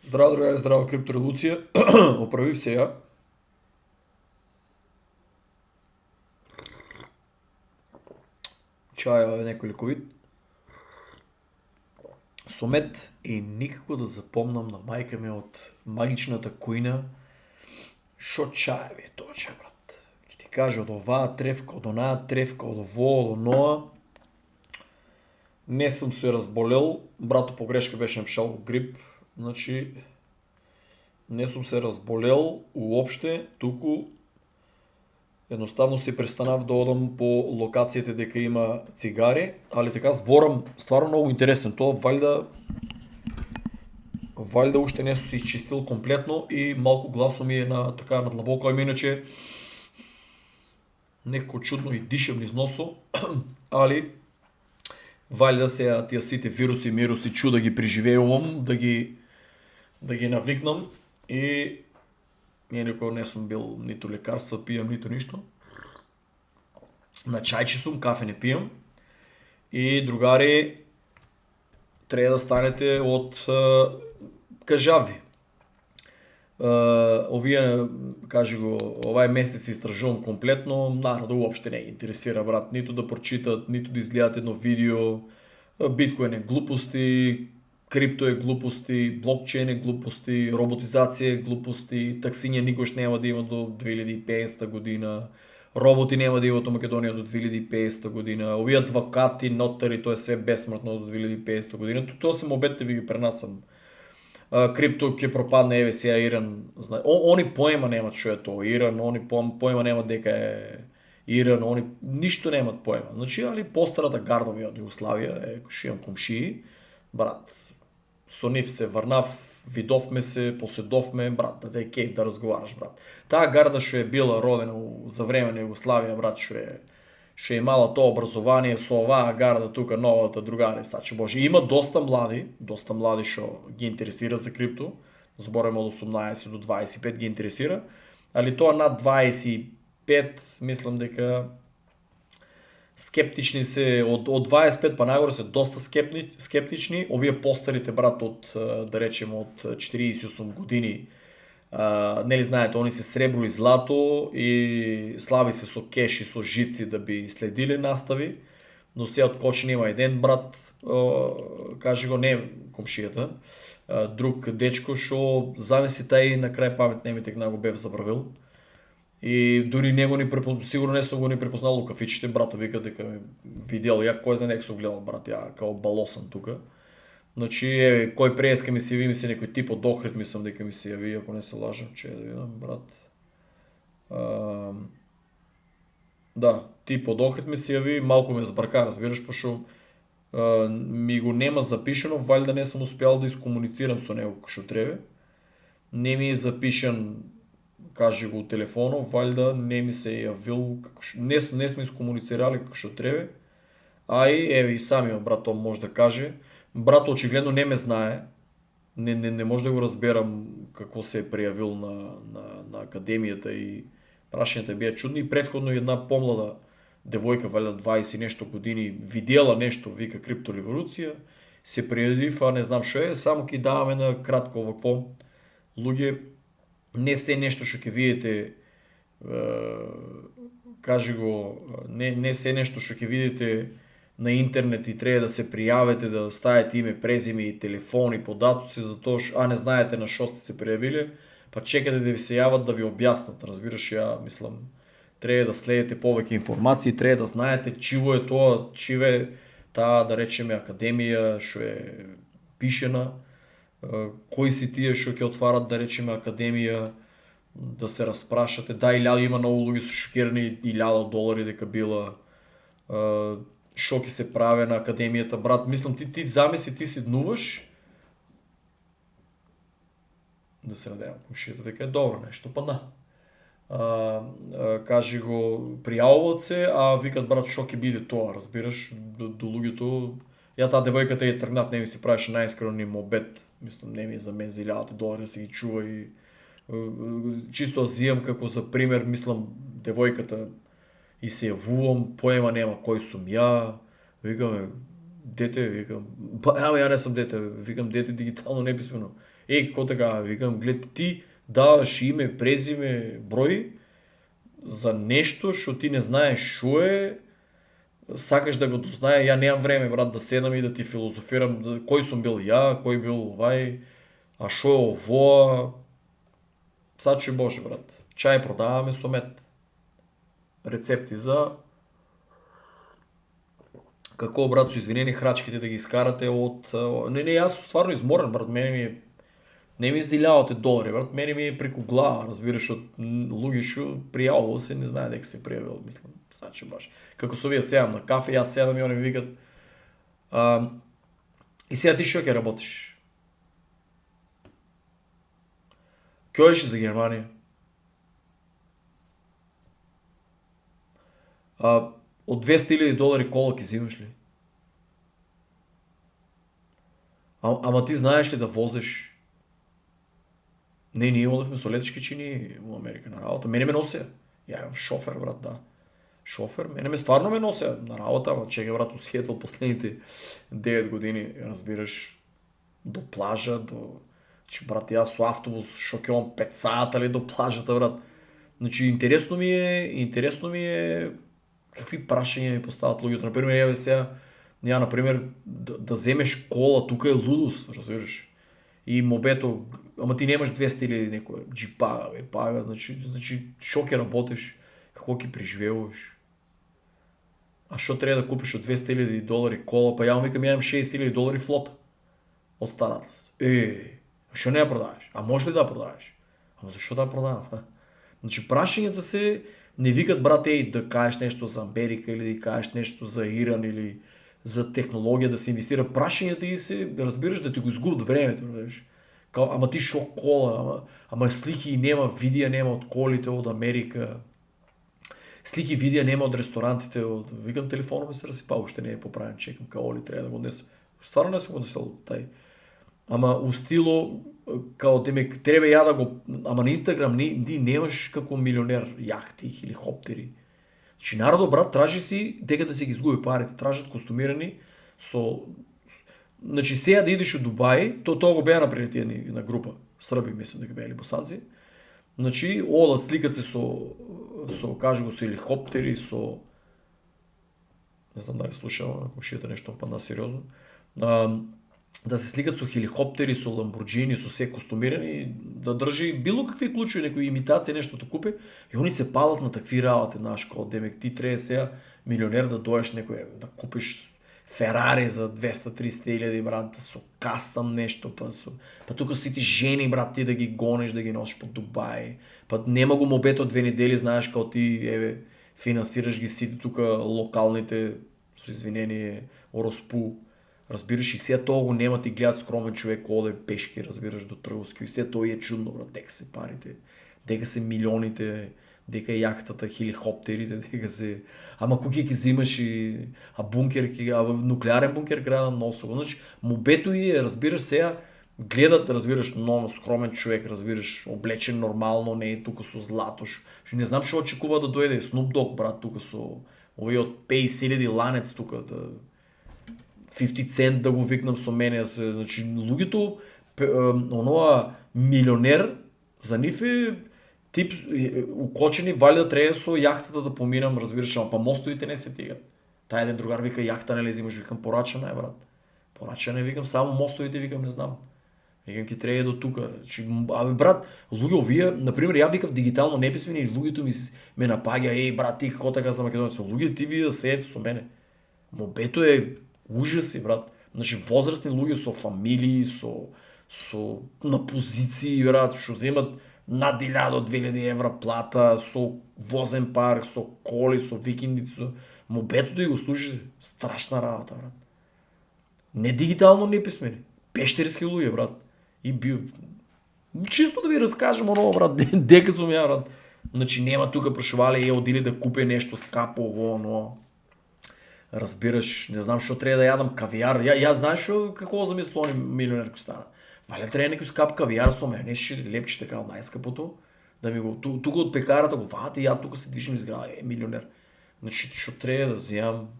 Здраво, другари, здраво, криптореволуција. Оправив се ја. Чајава е некој лековит. Со мед и никако да запомнам на мајка ми од магичната кујна шо чајеви е тоа чај, брат. Ке ти каже од оваа тревка, од онаа тревка, од ово, од оноа. Не сум се разболел, брато по грешка беше напишал грип, значи не сум се разболел уопште, туку едноставно се престанав да одам по локациите дека има цигари, али така зборам стварно многу интересен. Тоа валјда уште не сум се исчистил комплетно и малку гласо ми е на така на длабоко, ама иначе некако чудно и дишам низ носо, али валјда сега тие сите вируси, мируси, чуда ги преживеувам, да ги навикнам и инако не сум бил ниту лекарства пијам, ниту ништо. На чајче сум, кафе не пијам. И другари, треба да станете од кажави. Овие, кажи го, овај месец истражувам комплетно, народот уопште не ги интересира, брат, ниту да прочитат, ниту да изгледат едно видео, биткоин е глупости, крипто е глупости, блокчейн е глупости, роботизација е глупости, таксиња никош нема да има до 2050 година, роботи нема да има до Македонија до 2050 година, овие адвокати, нотари, тоа е све бесмртно до 2050 година, тоа се мобетите ви ги пренасам. Крипто ќе пропадне, еве сега Иран, они поема немат што е тоа Иран, они поема немат дека е Иран, они ништо немат поема. Значи, али постарата гардови од Југославија, што имам комшии, брат, со нив се врнав, видовме се, поседовме, брат, да те кејф да разговараш, брат. Таа гарда што е била родена за време на Југославија, брат, што е имала тоа образование со оваа гарда тука новата другари, саче Боже. Има доста млади што ги интересира за крипто, збораме од 18 до 25 ги интересира, али тоа над 25, мислам дека скептични се, од 25 па нагоре се доста скептични, овие постарите, брат, од, да речеме, од 48 години, нели знаете, они се сребро и злато и слави се со кеш и со жици да би следиле настави, но се од Кочани има еден брат, кажи го, не комшијата, друг дечко што замисли тај на крај памет не ми текна го бев забравил. И дури него сигурно не сум го ни препознал у кафичите, брато вика дека ме видел, ја кој знае дека сум гледал, брат, ја као балосан тука. Значи, еве, кој преска ми се яви, ми се некој тип од Охрид, мислам дека ми се јави, ако не се лажам, че да видам, брат. Да, тип од Охрид ми се јави, малку ме збрка, разбираш, пошто ми го нема запишано, валјда не сум успеал да искомуницирам со него како што треба. Не ми е запишан, кажи го, телефонов, валјда не ми се јавил, не сме искомуницирали како што треба. А и еве и самиот брат тоа може да каже. Брат очигледно не ме знае. Не може да го разберам како се е пријавил на академијата и прашањата беа чудни. И претходно една помлада девојка, валјда 20 и нешто години, видела нешто, вика криптореволуција, се пријавив, а не знам што е, само ќе даваме на кратко овакво. Луѓе, не се нешто што ќе видите, кажи го, не се нешто што ќе видите на интернет и треба да се пријавите, да ставите име, презиме и телефони, податоци за тоа што, а не знаете на што сте се пријавиле, па чекате да ви се јават да ви објаснат, разбираш, ја мислам, треба да следите повеќе информации, треба да знаете чиво е тоа, чиве таа, да речеме, академија што е пишена, кои си тие што ќе отварат, да речеме, академија, да се распрашате. Да, има многу луѓе со шокирани $1000 дека била, што ќе се прави на академијата, брат, мислам, ти замисли, ти си днуваш, да се надевам комшијата дека е добро нешто, па да. Кажи го, пријавуваат се, а викат, брат, што ќе биде тоа, разбираш, до луѓето. Ја таа девојката ја тргнав, не ми се правеше најискрено ни мобет, мислам, не ми е за мен за $1000 да се ги чува и чисто зијам како за пример, мислам, девојката и се јавувам, поема нема кој сум ја, викаме, дете, викам, па, ама ја не сум дете, викам, дете дигитално неписмено. како така, викам, глед, ти даваш име, презиме, број за нешто што ти не знаеш шо е, сакаш да го дознае, ја немам време, брат, да седам и да ти филозофирам кој сум бил ја, кој бил овај, а шо е овоа, сачи Боже, брат. Чај продаваме со мед. Рецепти за како, брат, со извинени храчките да ги искарате од... Не, јас сум стварно изморен, брат, не ми зилјавате долари, брат, мене ми е преку глава, разбираш, од луѓе што пријавува се, не знае дека се пријавил, мислам, сачи баш. Како со вие седам на кафе, јас седам и они ми викат, и сега ти што ќе работиш? Ќе одиш за Германија? Од 200.000 долари кола ќе зимаш ли? Ама ти знаеш ли да возиш? Не, ние одевме со летешки чини у Америка на работа. Мене ме носе. Ја имам шофер, брат, да. Шофер, мене ме стварно ме носе на работа, ама чега, брат, у Сиетл последните 9 години, разбираш, до плажа, до... Значи, брат, јас со автобус шокирам 5 сата ли до плажата, брат. Значи, интересно ми е какви прашања ми постават луѓето. Например, ја сега, например, да земеш кола, тука е лудост, разбираш. И мобето, ама ти немаш 200.000 некој джипага, пага, значи шо ќе работиш, како ќе преживеуваш. А шо треба да купиш од 200.000 долари кола, па ја викам ја имам 60.000 долари флота од Стар Атлас. Шо не ја продаваш? А може ли да ја продаваш? Ама зашо да ја продавам? Значи прашањата се не викат, брат, да кажеш нешто за Америка или да кажеш нешто за Иран или за технологија да се инвестира. Прашањата и се, разбираш, да ти го изгубат времето, разбираш. Ама ти шо кола, ама слики нема, видеа нема од колите од Америка. Слики видеа нема од ресторантите, викам, телефонот ми се расипа, уште не е поправен, чекам као ли треба да го однесам. Стварно не сум го однесел тај. Ама у стило, као демек, треба ја да го... Ама на Инстаграм ти немаш како милионер јахти, хеликоптери. Значи народот, брат, тражи си дека да се ги изгуби парите, тражат костумирани со... Значи сега да идеш у Дубај, тоа го беа направили тие на група, срби мислам дека беа или босанци. Значи одат сликат се со кажи го со хеликоптери, со... Не знам дали слушам на комшијата нешто падна сериозно. Да се сликат со хеликоптери, со ламборџини, со се костумирани, да држи било какви клучови, некои имитации, нешто да купи, и они се палат на такви работи, знаеш, као демек ти треба сега милионер да доеш некој да купиш Ферари за 200-300 илјади, брат, со кастам нешто, па тука си ти жени, брат, ти да ги гониш, да ги носиш по Дубај, па нема го мобето 2 недели, знаеш, као ти, финансираш ги сите тука локалните, со извинение, Ороспу. Разбираш, и сега тоа го нема, ти гледат скромен човек оде пешки, разбираш, до Трговски, и сега тоа е чудно, брат, дека се парите, дека се милионите, дека е јахтата, хеликоптерите, дека се... Ама кој ќе земаш и... нуклеарен бункер ќе да носува. Значи, мобето и е, разбираш, сега гледат, разбираш, но скромен човек, разбираш, облечен нормално, не е тука со златош. Не знам што очекува да дојде Snoop Dogg, брат, тука со овој од 50.000 ланец тука, да... 50 Cent да го викнам со мене, значи луѓето, онова милионер, за нив е тип укочени, вали да треба со јахтата да поминам, разбираш, ама па мостовите не се тигат. Тај еден другар вика јахта не лезимаш, викам порачана е, брат. Порачана е, викам, само мостовите, викам, не знам. Викам, ќе треба до тука. Значи, брат, луѓе овие, например, ја викав дигитално неписмени и луѓето ме напаѓа, брат, ти како така за Македонија, луѓе ти ви да седете со мене. Мобето е ужаси, брат. Значи, возрастни луѓе со фамилии, на позиции, брат, што земат над 1000-2000 евра плата, со возен парк, со коли, со викендици, мобето да го служи, страшна работа, брат. Не дигитално неписмени, пештерски луѓе, брат. И чисто да ви раскажам оно, брат, дека сум ја, брат. Значи, нема тука прошувале, одили да купе нешто скапо, оно. Разбираш, не знам што треба да јадам кавијар. Ја знаеш што како замислувам милионер кој стана. Вале треба некој скап кавијар со мајонез или лепче така од најскапото, да ми го тука од пекарата го вати, ја тука се движам из града, милионер. Значи што треба да земам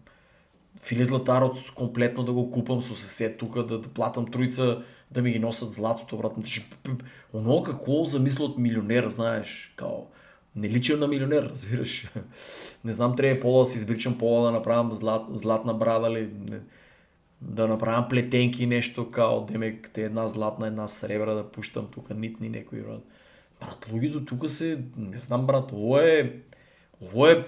Филе Златарот комплетно да го купам со сесед тука, да платам троица да ми ги носят златото, брат. Значи, оно какво замисля от милионер, знаеш, као, не личам на милионер, разбираш. Не знам, трябва пола да си избричам пола да направям златна брада ли, да направям плетенки нещо, као, демек, те една златна, една сребра да пущам тук, нитни некои, брат. Брат, лугито тук се, не знам, брат, ovo je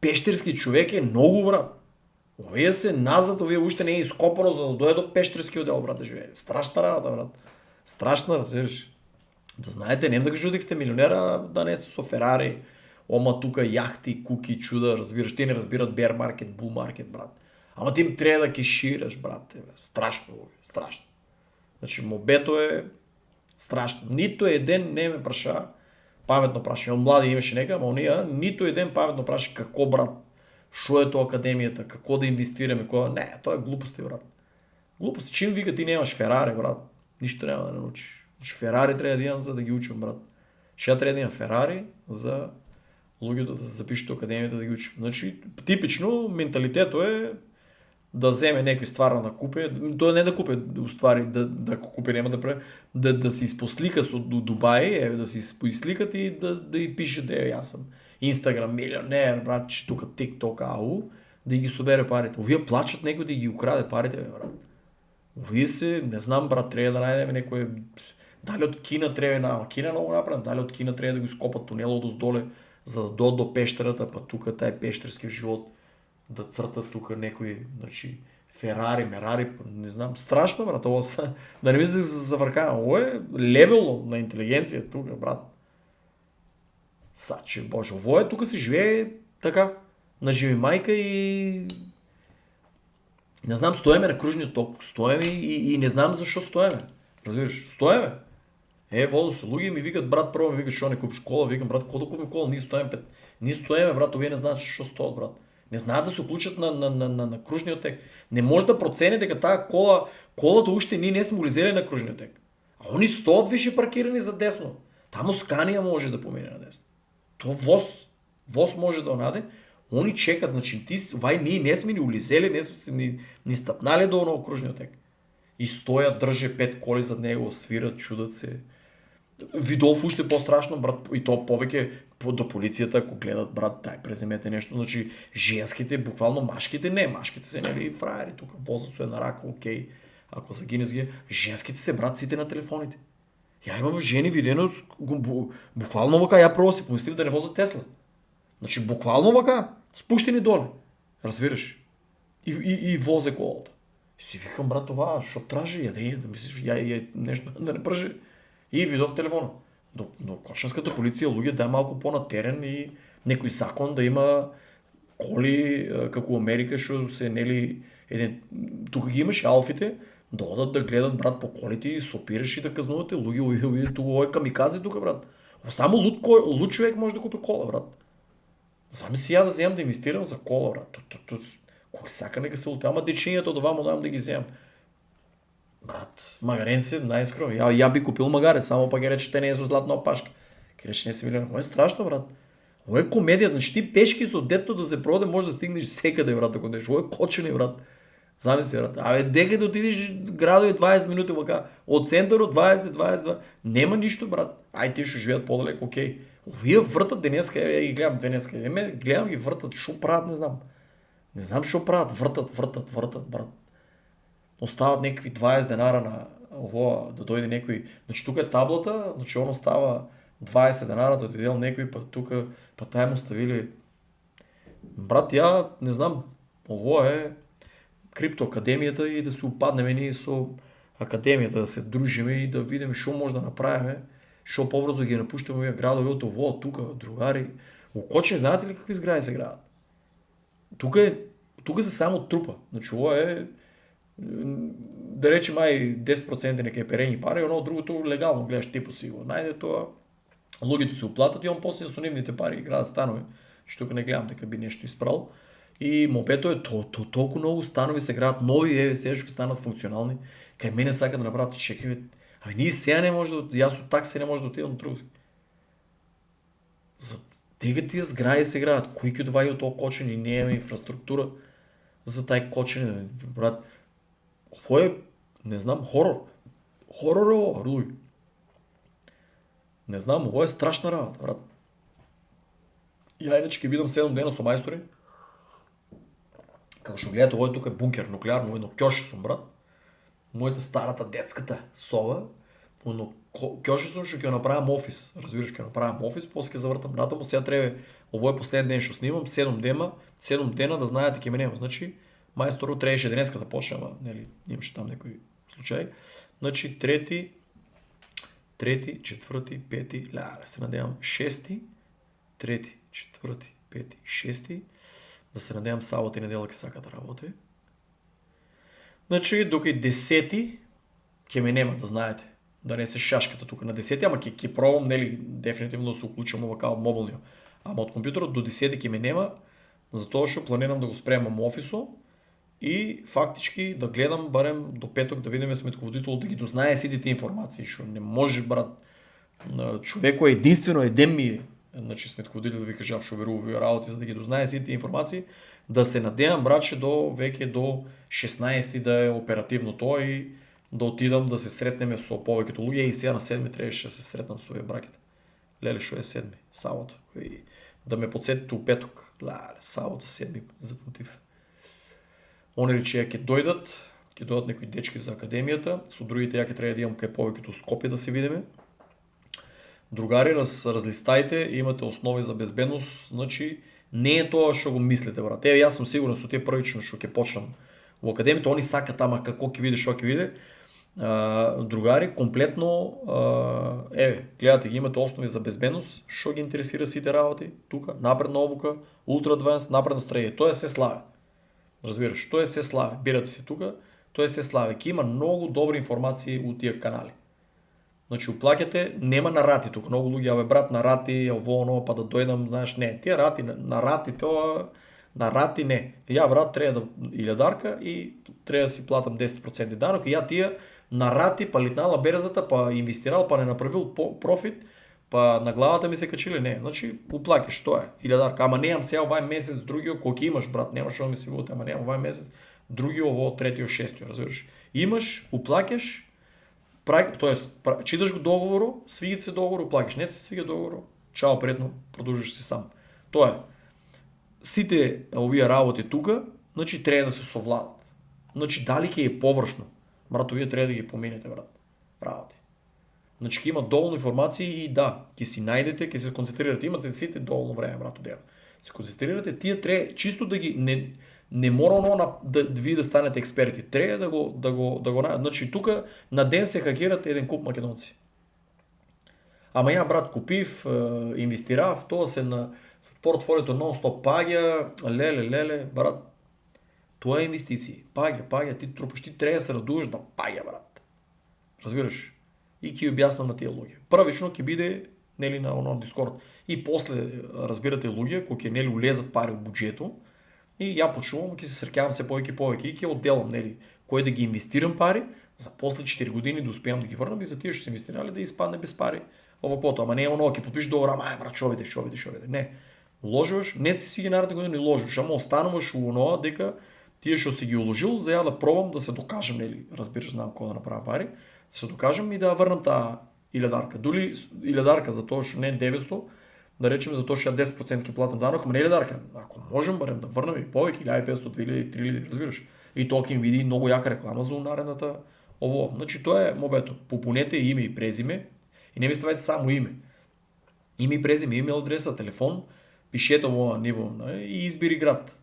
пещерски човек е много, брат. Овие се назад, овие още не е изкопано, за да дойде до пещерски отдел, брат, да живее. Страшна работа, брат. Страшна, разбираш. Да знаете, не да кажу дека сте милионера, да не сте со Ферари, ома тука яхти, куки, чуда, разбираш. Те не разбират bear market, bull market, брат. Ама ти им трябва да кешираш, брат. Страшно, страшно. Значи, мобето е страшно. Нито един не ме праша паметно праша. Он млади имаше нека, ама ония нито един паметно праша какво, брат, шо е то академията, какво да инвестираме, какво... Не, то е глупости, брат. Глупости. Чим вика ти нямаш Ферари, брат, нищо няма да научиш. Значи Ферари трябва да имам, за да ги учим, брат. Ще трябва да имам Ферари, за луѓето да се запишат в академията да ги учим. Значи, типично, менталитето е да вземе някой стварно да купи, то не да купи, ствари, да го купи, няма да прави, да си изпослика от Дубай, да си изсликат и да й пише да аз съм Инстаграм милионер, брат, че тук TikTok, ау, да ги собере парите. Овие плачат някой да ги украде парите, брат. Овие се, не знам, брат, трябва да найдем някой, дали от Кина трябва, Кина много направен, дали от Кина трябва да го изкопат тунела отдоле, за да дойдат до пещерата, па тук тай пещерски живот да църтат тук някой, значи, Ферари, Мерари, не знам, страшно, брат, това са, да не ми се завъркавам, ovo е левел на интелигенция тук, брат. Саче, боже, ovo е, тук се живее така, на живи майка и не знам, стоеме на кружния ток, стоеме и не знам защо стоеме, разбираш, стоеме. Водо се луги и ми викат, брат, първо ми викат, що не купиш кола, викам, брат, какво да купим кола, ние стоеме, брат, вие не знаете защо стоят, брат. Не знаят да се оключат на кружния отек. Не може да процени дека тая колата още ние не сме улизели на кружния отек. А они стоят више паркирани за десно. Тамо Скания може да помине на десно. То ВОЗ може да онаде. Они чекат, значи ние не сме ни улизели, не сме ни стъпнали до на окружния отек. И стоят, държа 5 коли зад него, свират, чудат се. Видов още по-страшно, брат, и то повече до полицията, ако гледат, брат, дай преземете нещо, значи женските, буквално машките, не, машките са нали фраери, тук возят се на рака, окей, ако са гине сги, женските се, брат, сите на телефоните. Я имам жени видено, буквално вака, я пробва си помислив да не возят Тесла. Значи буквално вака, спущени доле, разбираш, и возе колата. И си викам, брат, това, що тражи, да мислиш, нещо да не пръжи. И видов телефона. Но кочанската полиция, луѓе, да е малко по-натерен и некој закон да има коли, како Америка, што се нели тука ги имаш алфите, да одат да гледат, брат, по колите и сопираш и да казнувате луѓе, тука е камикази тука, брат. Само луд човек може да купи кола, брат. Сами си я да вземам да инвестирам за кола, брат. Коли сака нека се лута, ама дечињето това му дам да ги вземам. Брат, магаренци, най-скоро. Я би купил магаре, само па ги рече, те не е со златна опашка. Ки рече, не си милион. Ovo е страшно, брат. Ovo е комедия, значи ти пешки со дето да се проде, може да стигнеш всекъде, брат, ако деш. Ovo е кочене, брат. Замисли, брат. Абе, дека да отидеш градове 20 минути, вака. От центъра 20-22. Нема нищо, брат. Ай, ти ще живеят по-далеко, окей. Овие въртат денеска, ги гледам денеска. Гледам ги въртат, шо правят, не знам. Не знам шо правят, въртат, брат. Остават някакви 20 денара на ово, да дойде някой. Значи тук е таблата, значи он остава 20 денара да дойде някой, па тук, па тая му ставили. Брат, я не знам, ово е криптоакадемията и да се опаднем ние со академията, да се дружиме и да видим шо може да направим, шо по-бързо ги напущаме овие градове от ово, тук, другари. Окоче, знаете ли какви сгради се градат? Тук са само трупа. Значи ово е да рече май 10% нека е перени пари, едно другото легално гледаш типо си го найде това. Луѓето си оплатат и он после с нивните пари играят станови, че тук не гледам дека би нещо изпрал. И мобето е толкова много станови се градат нови, сега ще станат функционални. Кай мене сака да направят чеки, абе ние сега не може да, аз от такси не може да отидам на други. За тега тия сгради се градат, кои това и от това кочени, не имаме инфраструктура. за тај кочење, брат. Ово е, не знам, хорор. Хорор е ово, луѓе. Не знам, ово е страшна работа, брат. Ја иначе ќе бидам 7 дена со мајстори. Како што гледате, ово е тука бункер нуклеарно, едно ќоши сум, брат. Мојата старата детската соба, оно ќоши сум што ќе направам офис, разбираш, ќе направам офис, после ќе завртам натаму, сега треба, ово е последен ден што снимам, 7 дена да знаете ќе ме нема. Значи, мајсторот требаше денеска да почне, ама нели имаше там некој случај. Значи трети, четврти, пети, се надевам шести, трети, четврти, пети, шести, да се надевам сабота и недела ќе сака да работи. Значи, докај 10 ќе ме нема, да знаете, да не се шашката тука на 10, ама ќе пробам, нели, дефинитивно да се уклучам ова као од мобилниот. Ама од компјутерот до 10 ќе ме нема, затоа што планирам да го спремам офисо и фактички да гледам барем до петок да видиме сметководителот да ги дознае сите тие информации, што не може, брат, човекот е единствено еден ми, значи сметководител да ви кажав што верува во работи за да ги дознае сите тие информации, да се надевам, братче, веќе до 16 да е оперативно тоа и да отидам да се сретнеме со повеќето луѓе и сега на 7 требаше да се сретнам со овие браките. Леле, што е 7, сабота. И да ме потсетите у петок. Леле, сабота 7 запнутив. Они рече ќе дојдат некои дечки за академијата, со другите ја ќе треба да имам кај повеќето Скопје да се видиме. Другари, разлистајте, имате основи за безбедност, значи не е тоа што го мислите, брат. Јас сум сигурен со тие првично што ќе почнам во академијата, они сакат ама како ќе биде, што ќе биде. Другари, комплетно, гледате, ги имате основи за безбедност, што ги интересира сите работи, тука, напредна обука, Ultra Advanced, напредна стратегија, тоа е се славе. Разбираш, тоа е се славе, бирате се тука, тоа е се славе, ќе има многу добри информации у тие канали. Значи, уплаќате, нема на рати тука, многу луѓе, абе брат, на рати, ово, оно, па да дојдам, знаеш, не, тие рати, на рати, тоа, на рати не. Ја, брат, треба да илјадарка и треба да си платам 10% данок и ја тие на рати, па литнала берзата, па инвестирал, па не направил профит, па на главата ми се качили, не. Значи, уплаќаш, тоа е, илјадарка. Ама немам сега овај месец, другиот, колку имаш, брат, немаш што ми се вуте, ама немам овај месец, другиот, ово, третиот, шестиот, разбираш. Имаш, уплаќаш, тоест, читаш го договору, свиѓа се договору, уплаќаш, не се свиѓа договору, чао, пријатно, продолжиш си сам. Тоа е. Сите овие работи тука, значи треба да се совладат. Значи дали ќе е површно, брат, вие треба да ги поминете, брат, работи. Значи ќе има доволно информации и да, ќе си најдете, ќе се концентрирате, имате сите доволно време, брат, од ден. Се концентрирате, тие треба чисто да ги не мора оно да вие да станете експерти, треба да го значи тука на ден се хакерат еден куп македонци. Ама ја, брат, купив, инвестирав, тоа се на портфолиото нон-стоп паѓа, леле, брат. Тоа е инвестиции. Паѓа, ти трупаш, ти треба да се радуваш да паѓа, брат. Разбираш? И ќе објаснам на тие луѓе. Првично ќе биде, нели, на оно Дискорд. И после, разбирате, луѓе кои ќе нели улезат пари во буџетот, и ја почнувам, ќе се среќавам се повеќе и ќе одделам, нели, кој да ги инвестирам пари, за после 4 години да успеам да ги врнам и за тие што се инвестирале да испадне без пари оваквото. Ама не е оно, ќе потпишеш договор, ама брат, што биде. Не. Уложуваш, не си ги наредни години уложуваш, ама остануваш у оноа дека тие што си ги уложил, за ја да пробам да се докажам, нели, разбираш, знам кој да направам пари, да се докажам и да врнам таа илјадарка. Дули илјадарка за тоа што не е 900, да речеме за тоа што ја 10% ќе платам данок, ама не илјадарка. Ако можем барем да врнам и повеќе, 1500, 2000, 3000, разбираш. И тоа ќе ми види многу јака реклама за наредната ово. Значи тоа е мобето. Попунете име и презиме и не ми ставајте само име. Име и презиме, имейл адреса, телефон, пишете во ниво и избери град.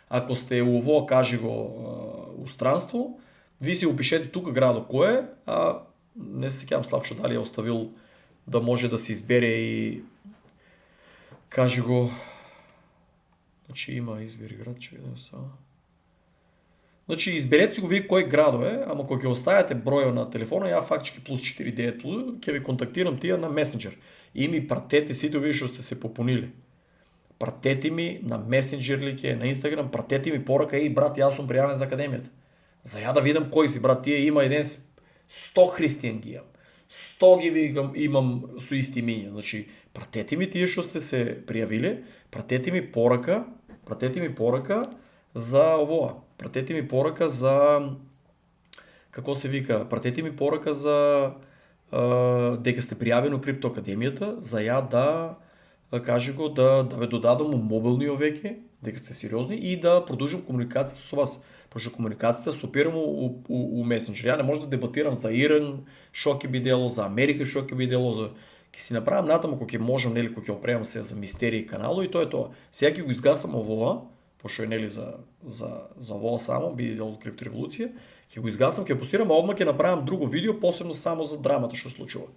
Ако сте у ово, кажи го, устранство, ви си опишете тука градот кој е, а не се сеќавам Славчо дали е оставил да може да се избере и кажи го. Значи има избери град, че видам само. Значи изберете си го вие кој градо е, ама кога ќе оставите бројот на телефона, ја фактички плюс 49 плюс, ќе ви контактирам тие на месенџер. И ми пратете сите овие што сте се попунили. Пратете ми на месенџер ли ќе, на Инстаграм, пратете ми порака и брат, јас сум пријавен за академијата. За ја да видам кој си, брат, тие има еден 100 христијан ги имам. 100 ги имам со исти имиња. Значи, пратете ми тие што сте се пријавиле, пратете ми порака за овоа. Пратете ми порака за како се вика, пратете ми порака за дека сте пријавени у Крипто Академијата, за ја да кажи го да ве додадам у мобилниот веќе, дека сте сериозни и да продолжам комуникацијата со вас. Пошто комуникацијата се опирам у месенџер. Ја не можам да дебатирам за Иран, што ќе би дело, за Америка што ќе би дело, за ќе си направам натаму кога ќе можам, нели, кога ќе опремам се за мистерии канало и тоа е тоа. Сега ќе го изгасам овоа, пошто е нели за овоа само биде дел од криптореволуција, ќе го изгасам, ќе постирам, а одма ќе направам друго видео посебно само за драмата што се случува.